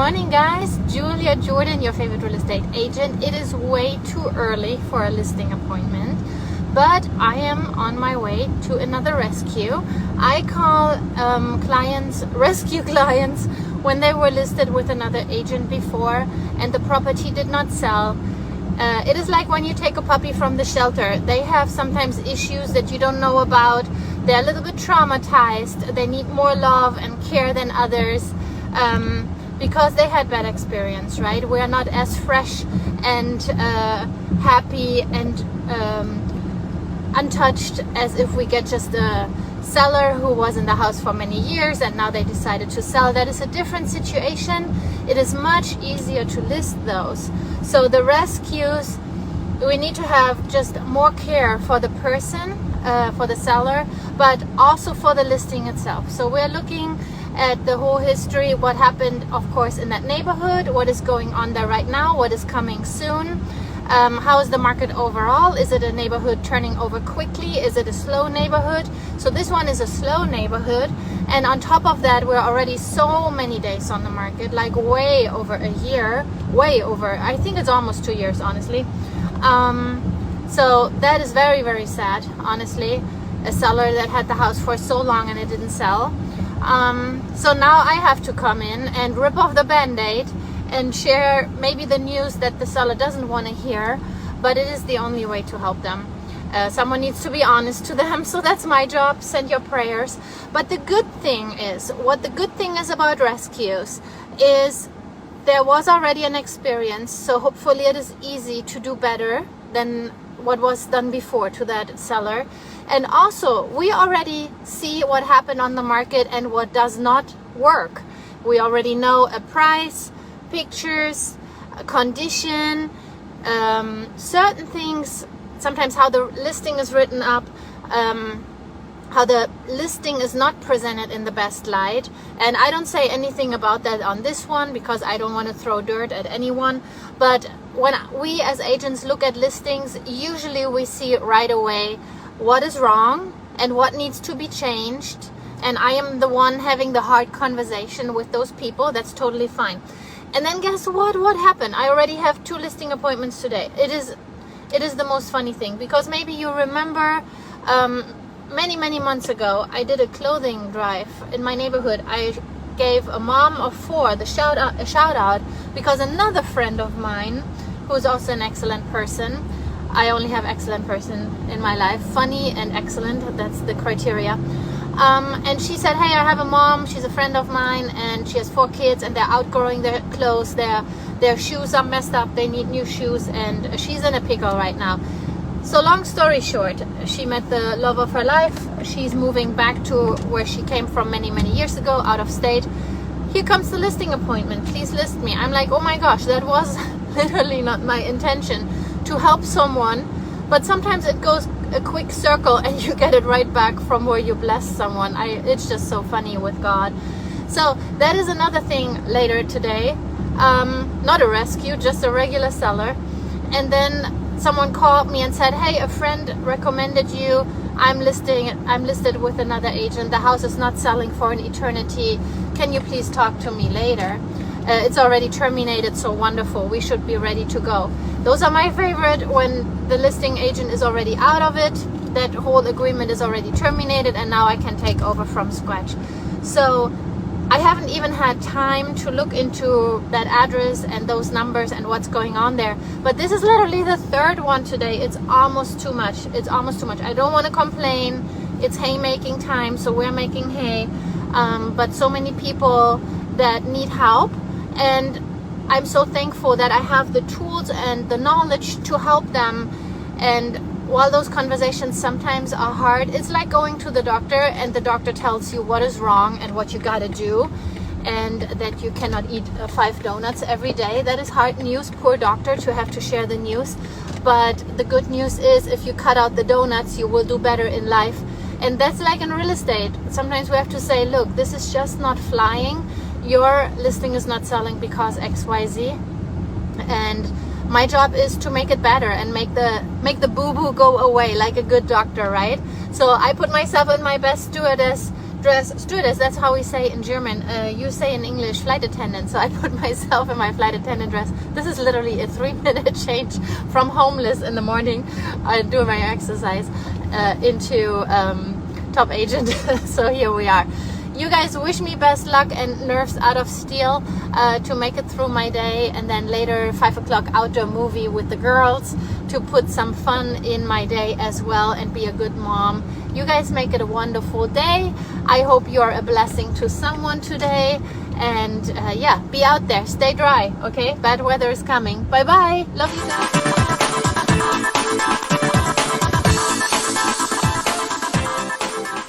morning, guys. Julia Jordan, your favorite real estate agent. It is way too early for a listing appointment, but I am on my way to another rescue. I call rescue clients when they were listed with another agent before and the property did not sell. It is like when you take a puppy from the shelter. They have sometimes issues that you don't know about. They're a little bit traumatized. They need more love and care than others. Because they had bad experience, right? We're not as fresh and happy and untouched as if we get just a seller who was in the house for many years and now they decided to sell. That is a different situation. It is much easier to list those. So the rescues, we need to have just more care for the person, for the seller, but also for the listing itself. So we're looking at the whole history, what happened, of course, in that neighborhood, what is going on there right now, what is coming soon, how is the market overall, is it a neighborhood turning over quickly, is it a slow neighborhood? So this one is a slow neighborhood, and on top of that, we're already so many days on the market, like way over a year, way over, I think it's almost 2 years, honestly. So that is very, very sad, honestly. A seller that had the house for so long and it didn't sell. So now I have to come in and rip off the band-aid and share maybe the news that the seller doesn't want to hear, but it is the only way to help them. Someone needs to be honest to them, so that's my job. Send your prayers. But the good thing is, what the good thing is about rescues is there was already an experience, so hopefully it is easy to do better than what was done before to that seller. And also we already see what happened on the market and what does not work. We already know a price, pictures, a condition, certain things, sometimes how the listing is written up, how the listing is not presented in the best light. And I don't say anything about that on this one because I don't want to throw dirt at anyone. But when we as agents look at listings, usually we see right away what is wrong and what needs to be changed. And I am the one having the hard conversation with those people. That's totally fine. And then guess what? What happened? I already have 2 listing appointments today. It is the most funny thing, because maybe you remember many months ago I did a clothing drive in my neighborhood. I gave a mom of 4 a shout out because another friend of mine, who's also an excellent person, I only have excellent person in my life, funny and excellent, that's the criteria. And she said, hey, I have a mom, she's a friend of mine, and she has 4 kids and they're outgrowing their clothes, their shoes are messed up, they need new shoes, and she's in a pickle right now. So long story short, she met the love of her life. She's moving back to where she came from many years ago, out of state. Here comes the listing appointment, please list me. I'm like, oh my gosh, that was literally not my intention, to help someone, but sometimes it goes a quick circle and you get it right back from where you blessed someone. It's just so funny with God. So that is another thing later today. Not a rescue, just a regular seller. And then someone called me and said, hey, a friend recommended you. I'm listed with another agent. The house is not selling for an eternity. Can you please talk to me later? It's already terminated, so wonderful. We should be ready to go. Those are my favorite, when the listing agent is already out of it, that whole agreement is already terminated, and now I can take over from scratch. So I haven't even had time to look into that address and those numbers and what's going on there. But this is literally the 3rd one today. It's almost too much. It's almost too much. I don't want to complain. It's haymaking time, so we're making hay. But so many people that need help. And I'm so thankful that I have the tools and the knowledge to help them. And while those conversations sometimes are hard, it's like going to the doctor and the doctor tells you what is wrong and what you gotta do, and that you cannot eat 5 donuts every day. That is hard news, poor doctor, to have to share the news. But the good news is, if you cut out the donuts, you will do better in life. And that's like in real estate. Sometimes we have to say, look, this is just not flying. Your listing is not selling because XYZ, and my job is to make it better and make the boo-boo go away, like a good doctor, right? So I put myself in my best stewardess dress, stewardess, that's how we say in German. You say in English flight attendant, so I put myself in my flight attendant dress. This is literally a 3-minute change from homeless in the morning, doing my exercise, into top agent. So here we are. You guys wish me best luck and nerves out of steel to make it through my day, and then later 5 o'clock outdoor movie with the girls to put some fun in my day as well and be a good mom. You guys make it a wonderful day. I hope you're a blessing to someone today, and yeah, be out there, stay dry, okay? Bad weather is coming. Bye bye, love you guys.